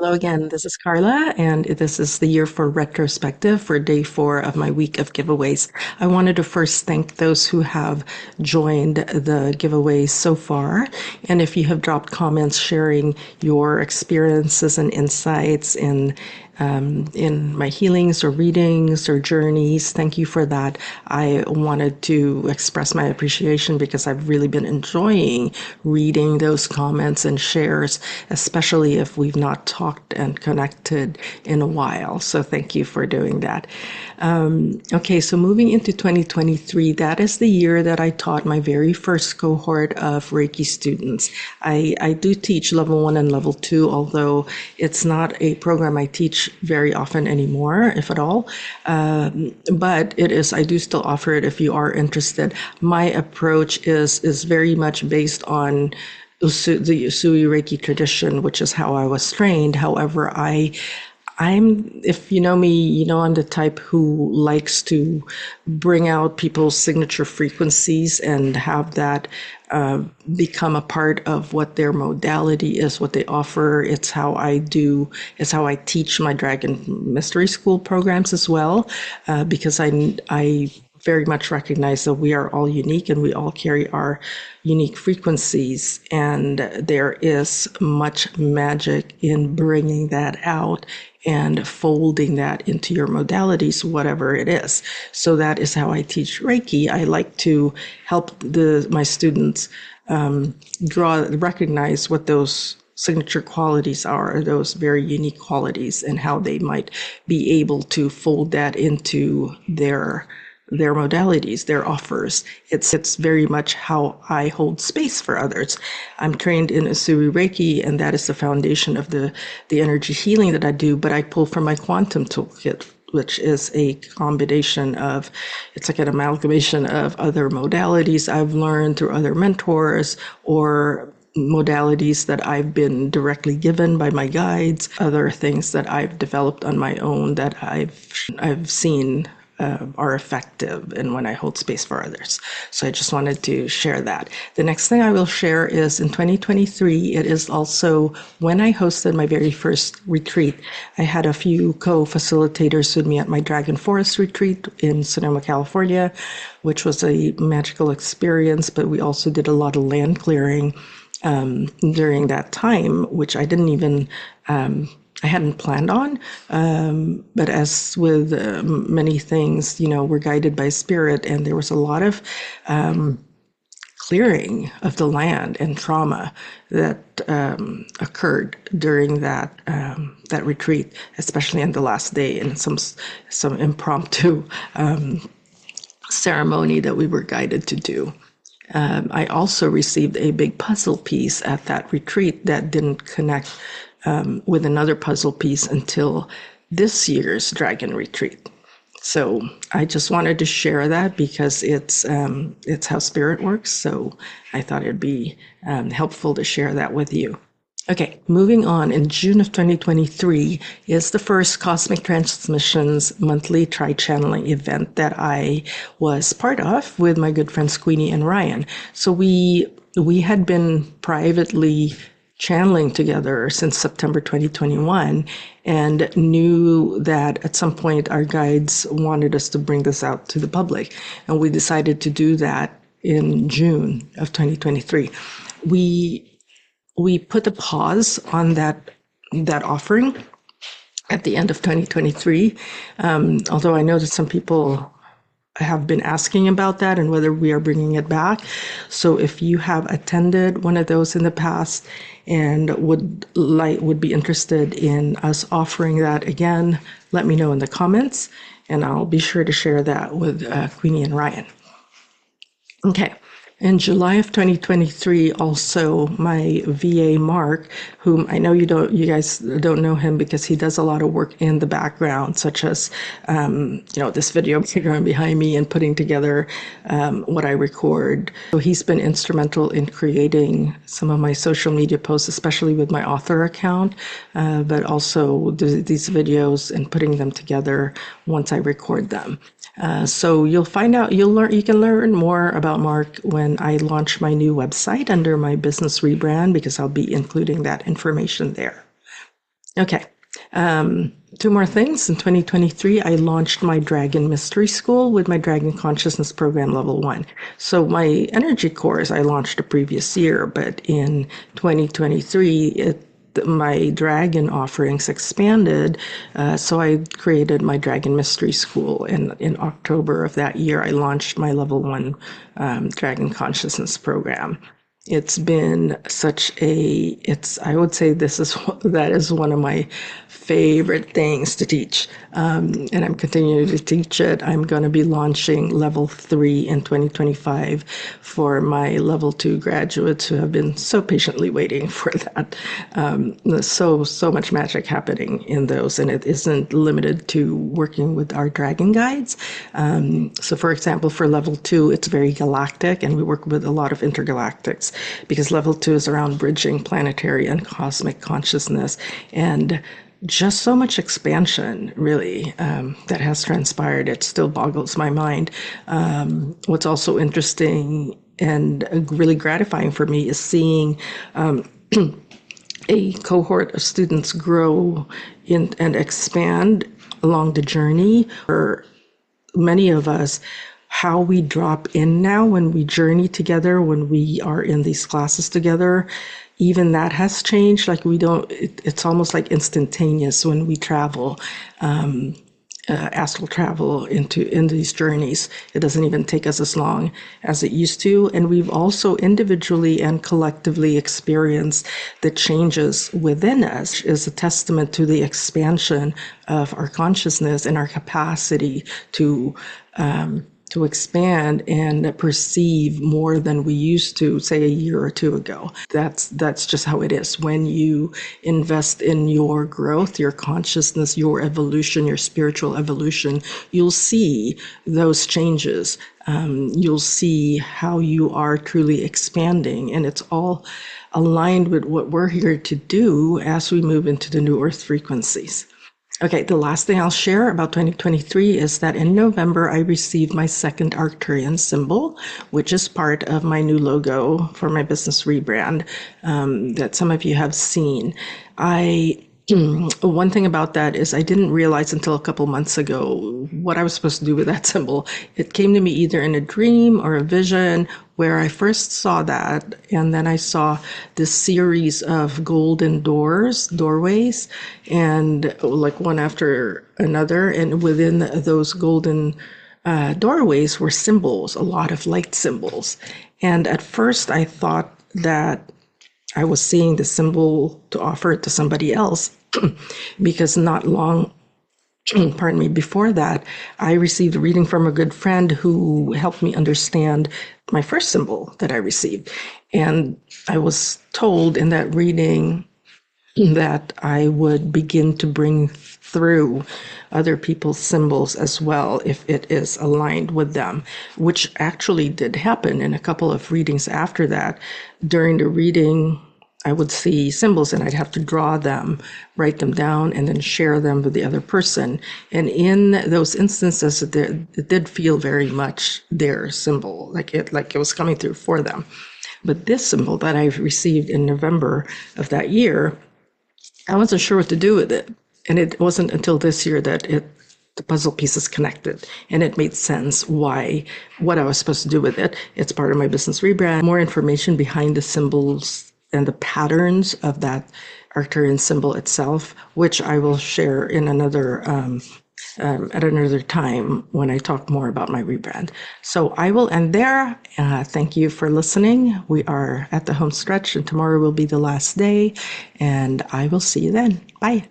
Hello again, this is Carla, and this is the year for retrospective for day 4 of my week of giveaways. I wanted to first thank those who have joined the giveaways so far. And if you have dropped comments sharing your experiences and insights in my healings or readings or journeys, thank you for that. I wanted to express my appreciation because I've really been enjoying reading those comments and shares, especially if we've not talked and connected in a while. So thank you for doing that. Okay, so moving into 2023, that is the year that I taught my very first cohort of Reiki students. I do teach level 1 and level 2, although it's not a program I teach very often anymore, if at all. But it is, I do still offer it if you are interested. My approach is very much based on the Usui Reiki tradition, which is how I was trained. However, if you know me, you know I'm the type who likes to bring out people's signature frequencies and have that become a part of what their modality is, what they offer. It's how I teach my Dragon Mystery School programs as well, because I very much recognize that we are all unique and we all carry our unique frequencies, and there is much magic in bringing that out and folding that into your modalities, whatever it is. So that is how I teach Reiki. I like to help my students recognize what those signature qualities are, those very unique qualities, and how they might be able to fold that into their modalities, their offers. It's very much how I hold space for others. I'm trained in Usui Reiki, and that is the foundation of the energy healing that I do, but I pull from my quantum toolkit, which is a combination of, it's like an amalgamation of other modalities I've learned through other mentors or modalities that I've been directly given by my guides, other things that I've developed on my own that I've seen are effective and when I hold space for others. So I just wanted to share that. The next thing I will share is in 2023, it is also when I hosted my very first retreat. I had a few co-facilitators with me at my Dragon Forest retreat in Sonoma, California, which was a magical experience, but we also did a lot of land clearing during that time, which I didn't even I hadn't planned on. But as with many things, we're guided by spirit, and there was a lot of clearing of the land and trauma that occurred during that retreat, especially on the last day, and some impromptu ceremony that we were guided to do. I also received a big puzzle piece at that retreat that didn't connect with another puzzle piece until this year's Dragon Retreat. So I just wanted to share that because it's how spirit works. So I thought it'd be helpful to share that with you. Okay, moving on. In June of 2023 is the first Cosmic Transmissions monthly tri-channeling event that I was part of with my good friends Queenie and Ryan. So we had been privately channeling together since September 2021 and knew that at some point our guides wanted us to bring this out to the public. And we decided to do that in June of 2023. We put a pause on that offering at the end of 2023, although I know that some people have been asking about that and whether we are bringing it back. So if you have attended one of those in the past and would be interested in us offering that again, let me know in the comments, and I'll be sure to share that with Queenie and Ryan. Okay. In July of 2023, also my VA Mark, whom I know you guys don't know him because he does a lot of work in the background, such as, this video going behind me and putting together what I record. So he's been instrumental in creating some of my social media posts, especially with my author account, but also these videos and putting them together once I record them. So you can learn more about Mark when I launch my new website under my business rebrand, because I'll be including that information there. Okay. Two more things. In 2023, I launched my Dragon Mystery School with my Dragon Consciousness Program Level 1. So my energy course I launched the previous year, but in 2023, my dragon offerings expanded. So I created my Dragon Mystery School. And in October of that year, I launched my Level 1 Dragon Consciousness Program. It's been such I would say that is one of my favorite things to teach. And I'm continuing to teach it. I'm going to be launching level 3 in 2025 for my level 2 graduates who have been so patiently waiting for that. There's so much magic happening in those, and it isn't limited to working with our dragon guides. So for example, for level 2, it's very galactic, and we work with a lot of intergalactics because level 2 is around bridging planetary and cosmic consciousness, and just so much expansion, really, that has transpired. It still boggles my mind. What's also interesting and really gratifying for me is seeing a cohort of students grow and expand along the journey. For many of us, how we drop in now when we journey together, when we are in these classes together, even that has changed. Like it's almost like instantaneous when we travel, astral travel in these journeys. It doesn't even take us as long as it used to. And we've also individually and collectively experienced the changes within us is a testament to the expansion of our consciousness and our capacity to expand and perceive more than we used to, say, a year or two ago. That's just how it is. When you invest in your growth, your consciousness, your evolution, your spiritual evolution, you'll see those changes. You'll see how you are truly expanding, and it's all aligned with what we're here to do as we move into the new earth frequencies. Okay, the last thing I'll share about 2023 is that in November, I received my second Arcturian symbol, which is part of my new logo for my business rebrand that some of you have seen. One thing about that is I didn't realize until a couple months ago what I was supposed to do with that symbol. It came to me either in a dream or a vision where I first saw that, and then I saw this series of golden doorways, and like one after another, and within those golden doorways were symbols, a lot of light symbols. And at first I thought that I was seeing the symbol to offer it to somebody else because not long, pardon me, before that, I received a reading from a good friend who helped me understand my first symbol that I received. And I was told in that reading that I would begin to bring through other people's symbols as well if it is aligned with them, which actually did happen in a couple of readings after that. During the reading, I would see symbols and I'd have to draw them, write them down, and then share them with the other person. And in those instances, it did feel very much their symbol, like it was coming through for them. But this symbol that I received in November of that year, I wasn't sure what to do with it. And it wasn't until this year that the puzzle pieces connected and it made sense what I was supposed to do with it. It's part of my business rebrand. More information behind the symbols and the patterns of that Arcturian symbol itself, which I will share in at another time when I talk more about my rebrand. So I will end there. Thank you for listening. We are at the home stretch and tomorrow will be the last day, and I will see you then. Bye.